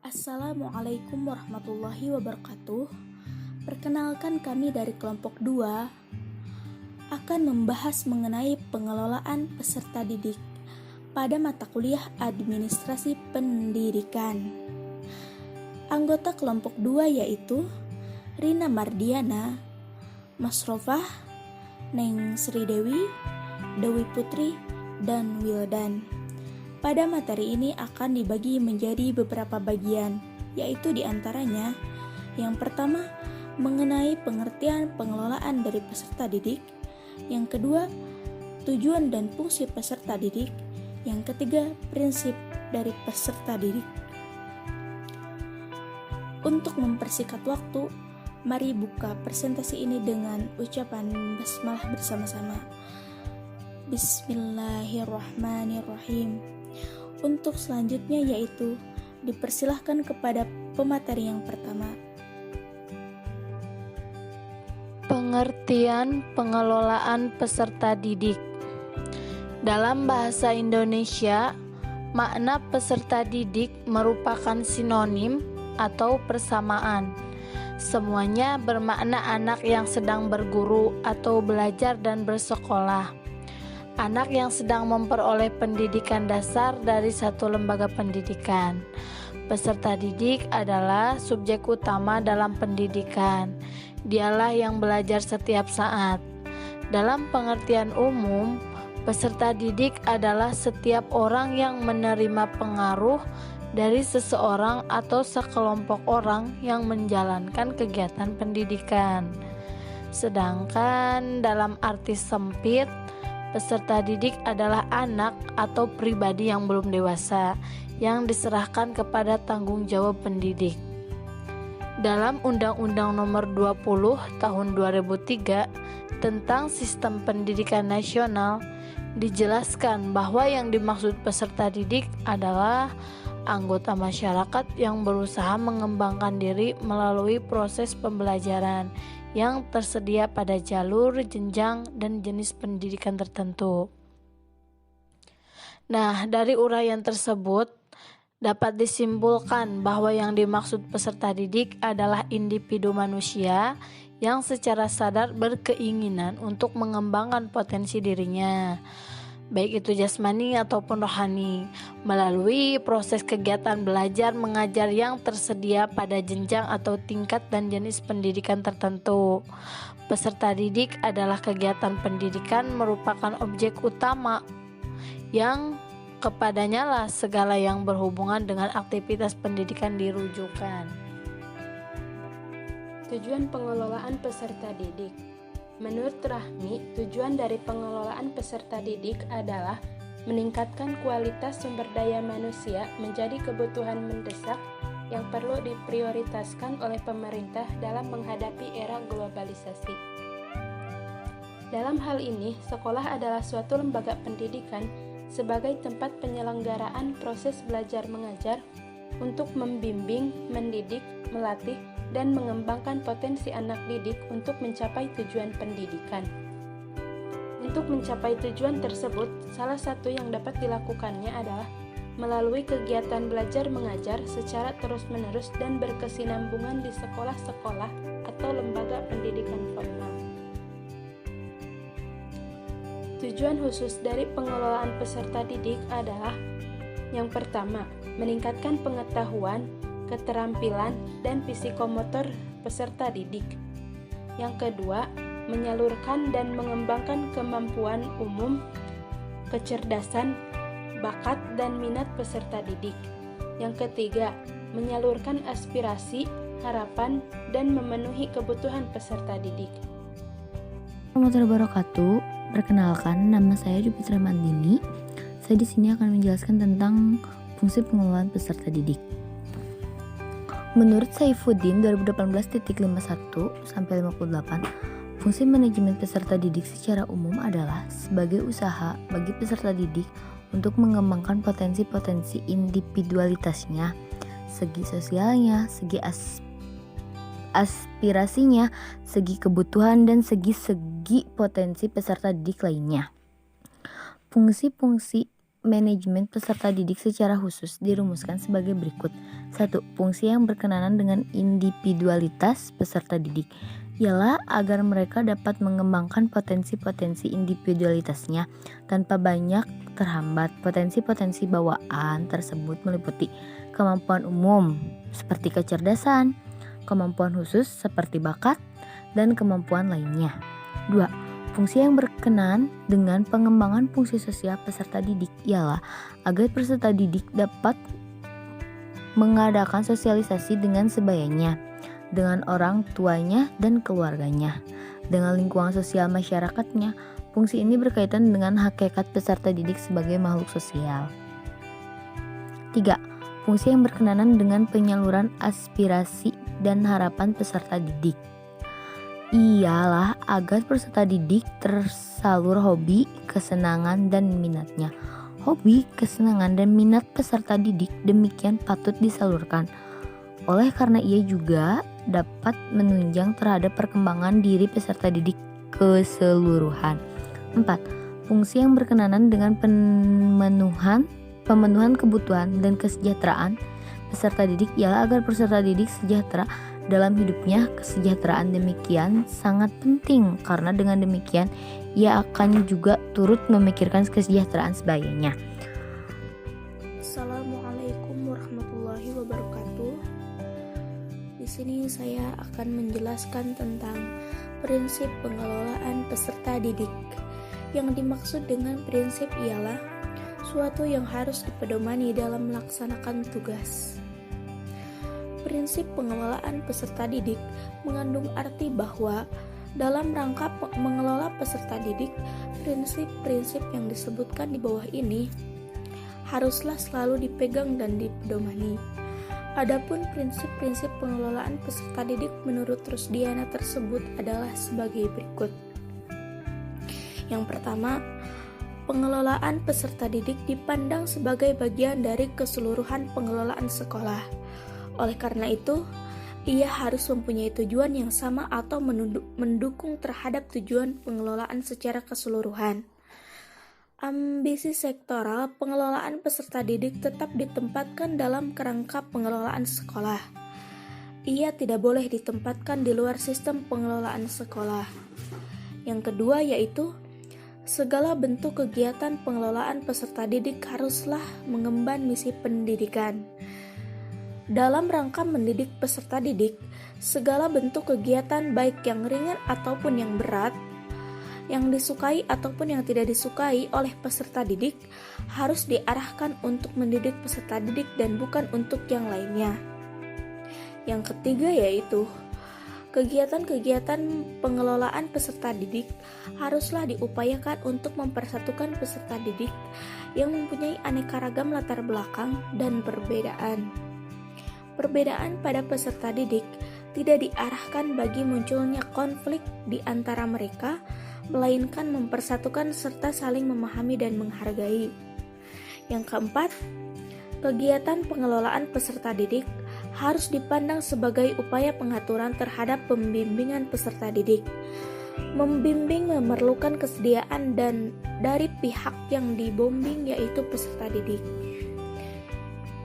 Assalamualaikum warahmatullahi wabarakatuh. Perkenalkan, kami dari kelompok 2 akan membahas mengenai pengelolaan peserta didik pada mata kuliah Administrasi Pendidikan. Anggota kelompok 2 yaitu Rina Mardiana, Masrofah, Neng Sri Dewi, Dewi Putri, dan Wildan. Pada materi ini akan dibagi menjadi beberapa bagian, yaitu diantaranya yang pertama, mengenai pengertian pengelolaan dari peserta didik. Yang kedua, tujuan dan fungsi peserta didik. Yang ketiga, prinsip dari peserta didik. Untuk mempersingkat waktu, mari buka presentasi ini dengan ucapan basmalah bersama-sama. Bismillahirrahmanirrahim. Untuk selanjutnya yaitu dipersilahkan kepada pemateri yang pertama. Pengertian pengelolaan peserta didik. Dalam bahasa Indonesia, makna peserta didik merupakan sinonim atau persamaan. Semuanya bermakna anak yang sedang berguru atau belajar dan bersekolah. Anak yang sedang memperoleh pendidikan dasar dari satu lembaga pendidikan. Peserta didik adalah subjek utama dalam pendidikan. Dialah yang belajar setiap saat. Dalam pengertian umum, peserta didik adalah setiap orang yang menerima pengaruh dari seseorang atau sekelompok orang yang menjalankan kegiatan pendidikan. Sedangkan dalam arti sempit, peserta didik adalah anak atau pribadi yang belum dewasa yang diserahkan kepada tanggung jawab pendidik. Dalam Undang-Undang Nomor 20 Tahun 2003 tentang Sistem Pendidikan Nasional dijelaskan bahwa yang dimaksud peserta didik adalah anggota masyarakat yang berusaha mengembangkan diri melalui proses pembelajaran yang tersedia pada jalur, jenjang, dan jenis pendidikan tertentu. Nah, dari uraian tersebut dapat disimpulkan bahwa yang dimaksud peserta didik adalah individu manusia yang secara sadar berkeinginan untuk mengembangkan potensi dirinya, baik itu jasmani ataupun rohani, melalui proses kegiatan belajar mengajar yang tersedia pada jenjang atau tingkat dan jenis pendidikan tertentu. Peserta didik adalah kegiatan pendidikan merupakan objek utama yang kepadanya lah segala yang berhubungan dengan aktivitas pendidikan dirujukan. Tujuan pengelolaan peserta didik. Menurut Rahmi, tujuan dari pengelolaan peserta didik adalah meningkatkan kualitas sumber daya manusia menjadi kebutuhan mendesak yang perlu diprioritaskan oleh pemerintah dalam menghadapi era globalisasi. Dalam hal ini, sekolah adalah suatu lembaga pendidikan sebagai tempat penyelenggaraan proses belajar mengajar untuk membimbing, mendidik, melatih, dan mengembangkan potensi anak didik untuk mencapai tujuan pendidikan. Untuk mencapai tujuan tersebut, salah satu yang dapat dilakukannya adalah melalui kegiatan belajar mengajar secara terus-menerus dan berkesinambungan di sekolah-sekolah atau lembaga pendidikan formal. Tujuan khusus dari pengelolaan peserta didik adalah yang pertama, meningkatkan pengetahuan, keterampilan, dan psikomotor peserta didik. Yang kedua, menyalurkan dan mengembangkan kemampuan umum, kecerdasan, bakat, dan minat peserta didik. Yang ketiga, menyalurkan aspirasi, harapan, dan memenuhi kebutuhan peserta didik. Warahmatullahi wabarakatuh. Perkenalkan, nama saya Jupiter Mandini. Saya di sini akan menjelaskan tentang fungsi pengelolaan peserta didik. Menurut Saifuddin 2018.51-58, fungsi manajemen peserta didik secara umum adalah sebagai usaha bagi peserta didik untuk mengembangkan potensi-potensi individualitasnya, segi sosialnya, segi aspirasinya, segi kebutuhan, dan segi potensi peserta didik lainnya. Fungsi-fungsi manajemen peserta didik secara khusus dirumuskan sebagai berikut. 1. Fungsi yang berkenaan dengan individualitas peserta didik ialah agar mereka dapat mengembangkan potensi-potensi individualitasnya tanpa banyak terhambat. Potensi-potensi bawaan tersebut meliputi kemampuan umum seperti kecerdasan, kemampuan khusus seperti bakat, dan kemampuan lainnya. 2. Fungsi yang berkenaan dengan pengembangan fungsi sosial peserta didik ialah agar peserta didik dapat mengadakan sosialisasi dengan sebayanya, dengan orang tuanya dan keluarganya, dengan lingkungan sosial masyarakatnya. Fungsi ini berkaitan dengan hakikat peserta didik sebagai makhluk sosial. 3. Fungsi yang berkenaan dengan penyaluran aspirasi dan harapan peserta didik ialah agar peserta didik tersalur hobi, kesenangan, dan minatnya. Hobi, kesenangan, dan minat peserta didik demikian patut disalurkan. Oleh karena ia juga dapat menunjang terhadap perkembangan diri peserta didik keseluruhan. 4. Fungsi yang berkenaan dengan pemenuhan kebutuhan dan kesejahteraan peserta didik ialah agar peserta didik sejahtera dalam hidupnya. Kesejahteraan demikian sangat penting karena dengan demikian ia akan juga turut memikirkan kesejahteraan sebayanya. Assalamualaikum warahmatullahi wabarakatuh. Di sini saya akan menjelaskan tentang prinsip pengelolaan peserta didik. Yang dimaksud dengan prinsip ialah suatu yang harus dipedomani dalam melaksanakan tugas. Prinsip pengelolaan peserta didik mengandung arti bahwa dalam rangka mengelola peserta didik, prinsip-prinsip yang disebutkan di bawah ini haruslah selalu dipegang dan dipedomani. Adapun prinsip-prinsip pengelolaan peserta didik menurut Rusdiana tersebut adalah sebagai berikut. Yang pertama, pengelolaan peserta didik dipandang sebagai bagian dari keseluruhan pengelolaan sekolah. Oleh karena itu, ia harus mempunyai tujuan yang sama atau mendukung terhadap tujuan pengelolaan secara keseluruhan. Ambisi sektoral pengelolaan peserta didik tetap ditempatkan dalam kerangka pengelolaan sekolah. Ia tidak boleh ditempatkan di luar sistem pengelolaan sekolah. Yang kedua yaitu, segala bentuk kegiatan pengelolaan peserta didik haruslah mengemban misi pendidikan. Dalam rangka mendidik peserta didik, segala bentuk kegiatan baik yang ringan ataupun yang berat, yang disukai ataupun yang tidak disukai oleh peserta didik harus diarahkan untuk mendidik peserta didik dan bukan untuk yang lainnya. Yang ketiga yaitu, kegiatan-kegiatan pengelolaan peserta didik haruslah diupayakan untuk mempersatukan peserta didik yang mempunyai aneka ragam latar belakang dan perbedaan. Perbedaan pada peserta didik tidak diarahkan bagi munculnya konflik di antara mereka, melainkan mempersatukan serta saling memahami dan menghargai. Yang keempat, kegiatan pengelolaan peserta didik harus dipandang sebagai upaya pengaturan terhadap pembimbingan peserta didik. Membimbing memerlukan kesediaan dan dari pihak yang dibimbing yaitu peserta didik.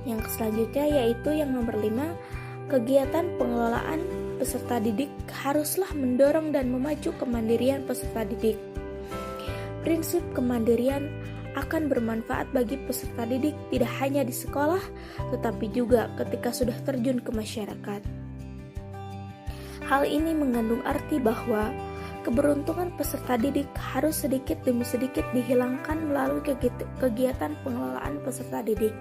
Yang selanjutnya yaitu yang nomor 5, kegiatan pengelolaan peserta didik haruslah mendorong dan memacu kemandirian peserta didik. Prinsip kemandirian akan bermanfaat bagi peserta didik tidak hanya di sekolah, tetapi juga ketika sudah terjun ke masyarakat. Hal ini mengandung arti bahwa keberuntungan peserta didik harus sedikit demi sedikit dihilangkan melalui kegiatan pengelolaan peserta didik.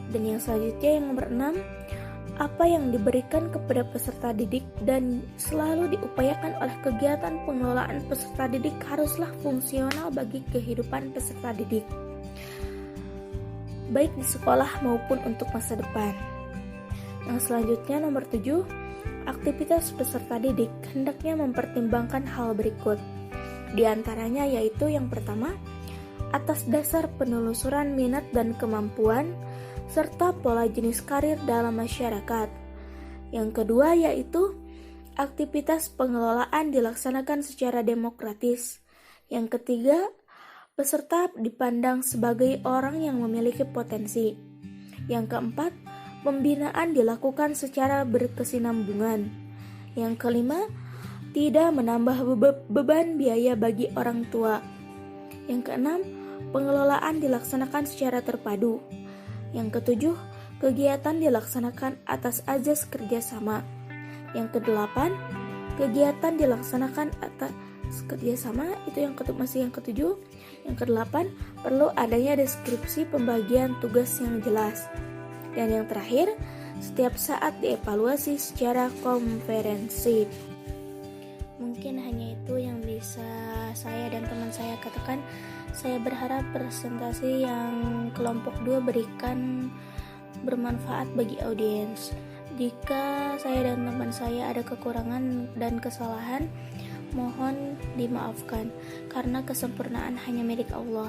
Dan yang selanjutnya yang nomor 6, apa yang diberikan kepada peserta didik dan selalu diupayakan oleh kegiatan pengelolaan peserta didik haruslah fungsional bagi kehidupan peserta didik, baik di sekolah maupun untuk masa depan. Yang selanjutnya nomor 7, aktivitas peserta didik hendaknya mempertimbangkan hal berikut. Di antaranya yaitu yang pertama, atas dasar penelusuran minat dan kemampuan serta pola jenis karir dalam masyarakat. Yang kedua yaitu aktivitas pengelolaan dilaksanakan secara demokratis. Yang ketiga, Peserta dipandang sebagai orang yang memiliki potensi. Yang keempat, pembinaan dilakukan secara berkesinambungan. Yang kelima, tidak menambah beban biaya bagi orang tua. Yang keenam, pengelolaan dilaksanakan secara terpadu. Yang ketujuh, kegiatan dilaksanakan atas azas kerjasama. Yang kedelapan, kegiatan dilaksanakan atas kerjasama, itu masih yang ketujuh. Yang kedelapan, perlu adanya deskripsi pembagian tugas yang jelas. Dan yang terakhir, setiap saat dievaluasi secara komprehensif. Mungkin hanya itu yang bisa saya dan teman saya katakan. Saya berharap presentasi yang kelompok 2 berikan bermanfaat bagi audiens. Jika saya dan teman saya ada kekurangan dan kesalahan, mohon dimaafkan, karena kesempurnaan hanya milik Allah.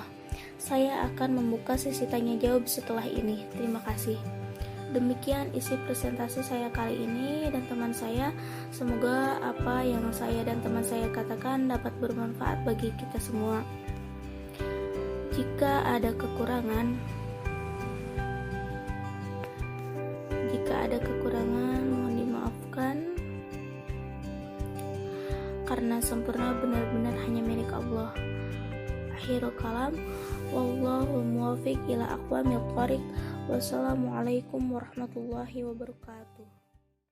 Saya akan membuka sesi tanya jawab setelah ini. Terima kasih. Demikian isi presentasi saya kali ini dan teman saya. Semoga apa yang saya dan teman saya katakan dapat bermanfaat bagi kita semua. Jika ada kekurangan, mohon dimaafkan, karena sempurna benar-benar hanya milik Allah. Akhirul kalam, wallahu muwaffiq ila aqwamil thoriq. Wassalamualaikum warahmatullahi wabarakatuh.